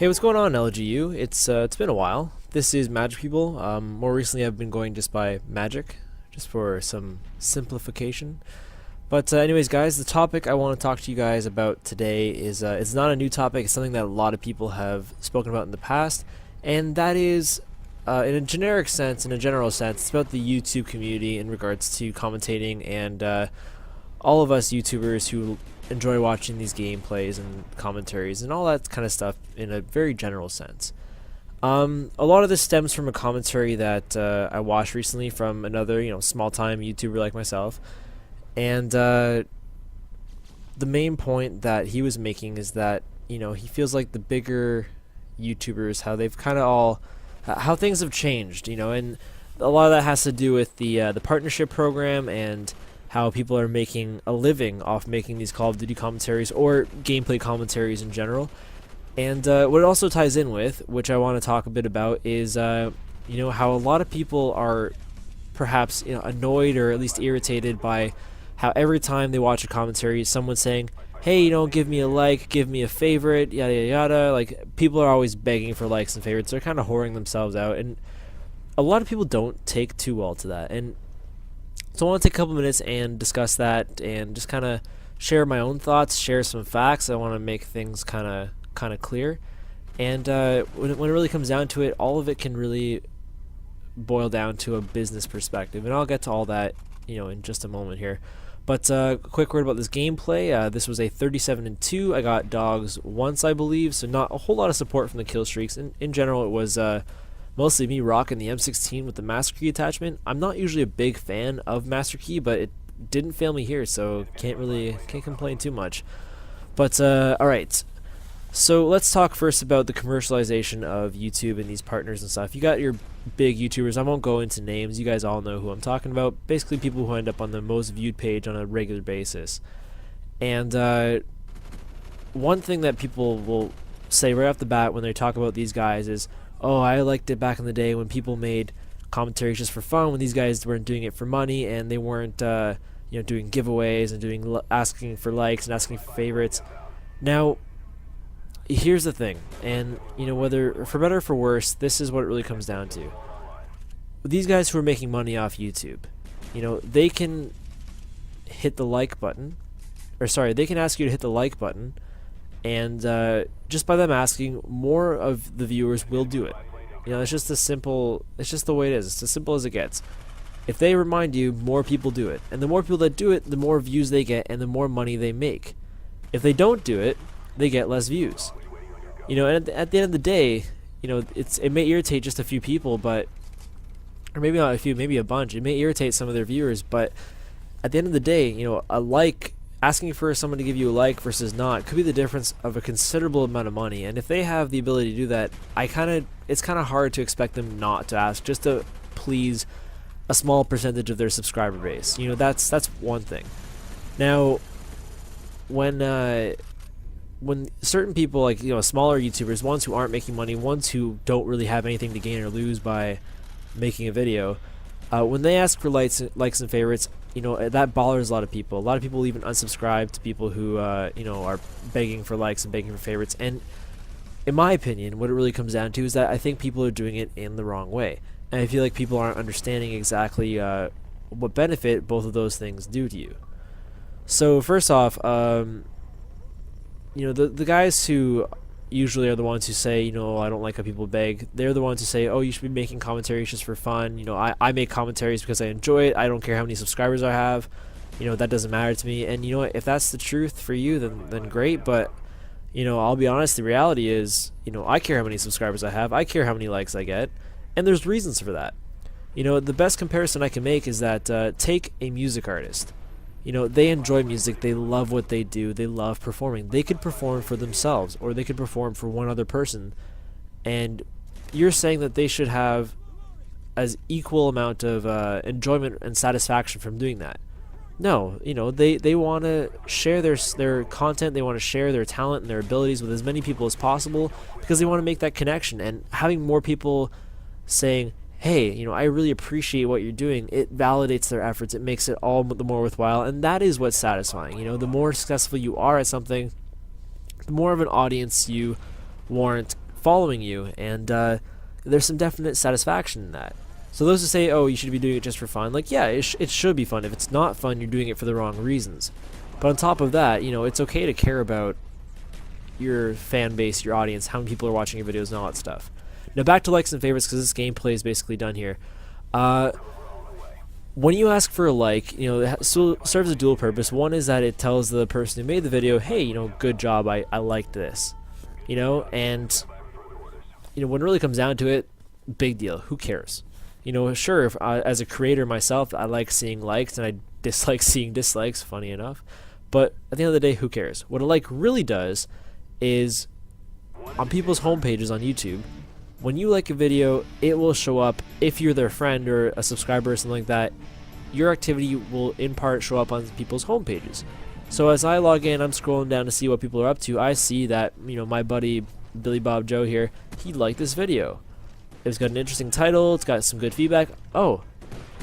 Hey, what's going on, LGU? It's been a while. This is Magic People. More recently, I've been going just by Magic, just for some simplification. But anyways, guys, the topic I want to talk to you guys about today is it's not a new topic. It's something that a lot of people have spoken about in the past, and that is, in a generic sense, in a general sense, it's about the YouTube community in regards to commentating and all of us YouTubers who enjoy watching these gameplays and commentaries and all that kind of stuff in a very general sense. A lot of this stems from a commentary that I watched recently from another, small-time YouTuber like myself, and the main point that he was making is that he feels like the bigger YouTubers, how they've kind of all, how things have changed, and a lot of that has to do with the partnership program and how people are making a living off making these Call of Duty commentaries or gameplay commentaries in general. And what it also ties in with, which I want to talk a bit about, is how a lot of people are perhaps annoyed or at least irritated by how every time they watch a commentary, someone's saying, hey, give me a like, give me a favorite, yada yada yada. Like, people are always begging for likes and favorites. They're kind of whoring themselves out, and a lot of people don't take too well to that. And so I want to take a couple minutes and discuss that and just kind of share my own thoughts, share some facts. I want to make things kind of clear. And when it really comes down to it, all of it can really boil down to a business perspective. And I'll get to all that, in just a moment here. But a quick word about this gameplay. This was a 37-2. I got dogs once, I believe, so not a whole lot of support from the kill streaks. In general, it was mostly me rocking the M16 with the Master Key attachment. I'm not usually a big fan of Master Key, but it didn't fail me here, so can't complain too much. But alright, so let's talk first about the commercialization of YouTube and these partners and stuff. You got your big YouTubers. I won't go into names. You guys all know who I'm talking about. Basically people who end up on the most viewed page on a regular basis. And one thing that people will say right off the bat when they talk about these guys is, oh, I liked it back in the day when people made commentaries just for fun, when these guys weren't doing it for money and they weren't doing giveaways and asking for likes and asking for favorites. Now, here's the thing, and whether for better or for worse, this is what it really comes down to. These guys who are making money off YouTube, they can hit the like button, they can ask you to hit the like button, and just by them asking, more of the viewers will do it. It's just it's just the way it is. It's as simple as it gets. If they remind you, more people do it, and the more people that do it, the more views they get and the more money they make. If they don't do it, they get less views. And at the end of the day, it may irritate just a few people, but, or maybe not a few, maybe a bunch. It may irritate some of their viewers, but at the end of the day, a like, asking for someone to give you a like versus not, could be the difference of a considerable amount of money. And if they have the ability to do that, it's kind of hard to expect them not to ask, just to please a small percentage of their subscriber base. That's one thing. Now, when certain people, like smaller YouTubers, ones who aren't making money, ones who don't really have anything to gain or lose by making a video, when they ask for likes and favorites, that bothers a lot of people. A lot of people even unsubscribe to people who are begging for likes and begging for favorites. And in my opinion, what it really comes down to is that I think people are doing it in the wrong way, and I feel like people aren't understanding exactly what benefit both of those things do to you. So first off, the guys who usually are the ones who say, I don't like how people beg, they're the ones who say, oh, you should be making commentaries just for fun. I make commentaries because I enjoy it. I don't care how many subscribers I have. That doesn't matter to me. And if that's the truth for you, then great. But I'll be honest, the reality is, I care how many subscribers I have. I care how many likes I get, and there's reasons for that. The best comparison I can make is that take a music artist. They enjoy music, they love what they do, they love performing. They could perform for themselves, or they could perform for one other person, and you're saying that they should have as equal amount of enjoyment and satisfaction from doing that. No, they want to share their content, they want to share their talent and their abilities with as many people as possible, because they want to make that connection. And having more people saying, hey, I really appreciate what you're doing, it validates their efforts, it makes it all the more worthwhile, and that is what's satisfying. The more successful you are at something, the more of an audience you warrant following you, and there's some definite satisfaction in that. So those who say, oh, you should be doing it just for fun, like, yeah, it should be fun. If it's not fun, you're doing it for the wrong reasons. But on top of that, you know, it's okay to care about your fan base, your audience, how many people are watching your videos and all that stuff. Now back to likes and favorites, because this gameplay is basically done here. When you ask for a like, you know, it serves a dual purpose. One is that it tells the person who made the video, hey, you know, good job, I liked this. You know, and, you know, when it really comes down to it, big deal, who cares? You know, sure, if, as a creator myself, I like seeing likes and I dislike seeing dislikes, funny enough. But at the end of the day, who cares? What a like really does is, on people's homepages on YouTube, when you like a video, it will show up. If you're their friend or a subscriber or something like that, your activity will in part show up on people's homepages. So as I log in, I'm scrolling down to see what people are up to. I see that, you know, my buddy Billy Bob Joe here, he liked this video. It's got an interesting title, it's got some good feedback. Oh,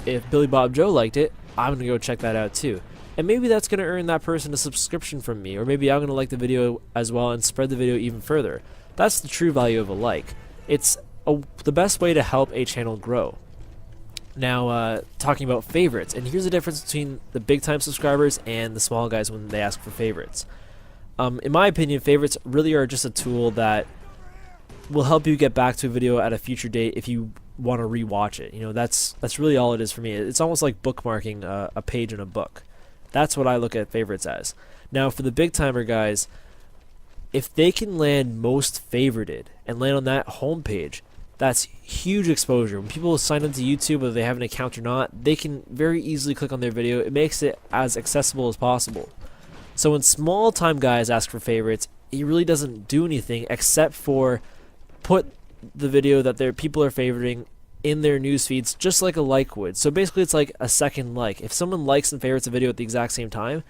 if Billy Bob Joe liked it, I'm gonna go check that out too. And maybe that's gonna earn that person a subscription from me, or maybe I'm gonna like the video as well and spread the video even further. That's the true value of a like. It's the best way to help a channel grow. Now, talking about favorites, and here's the difference between the big time subscribers and the small guys when they ask for favorites. In my opinion, favorites really are just a tool that will help you get back to a video at a future date if you want to rewatch it. You know, that's really all it is for me. It's almost like bookmarking a page in a book. That's what I look at favorites as. Now, for the big timer guys, if they can land most favorited and land on that homepage, that's huge exposure. When people sign up to YouTube, whether they have an account or not, they can very easily click on their video. It makes it as accessible as possible. So when small time guys ask for favorites, it really doesn't do anything except for put the video that their people are favoriting in their news feeds, just like a like would. So basically it's like a second like. If someone likes and favorites a video at the exact same time,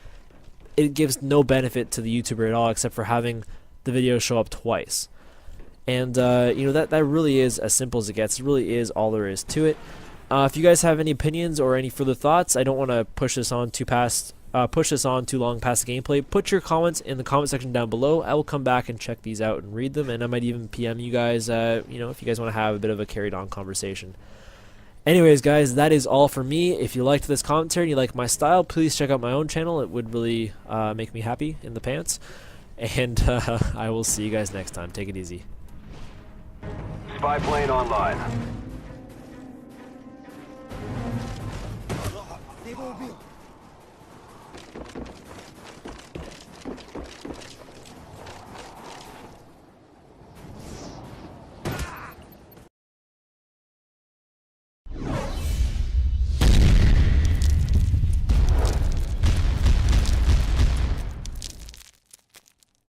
it gives no benefit to the YouTuber at all except for having the video show up twice. And you know, that really is as simple as it gets. It really is all there is to it. If you guys have any opinions or any further thoughts, I don't want to push this on too long past the gameplay. Put your comments in the comment section down below. I will come back and check these out and read them, and I might even PM you guys, you know, if you guys want to have a bit of a carried on conversation. Anyways, guys, that is all for me. If you liked this commentary and you like my style, please check out my own channel. It would really make me happy in the pants. And I will see you guys next time. Take it easy. Spy plane online. They will be.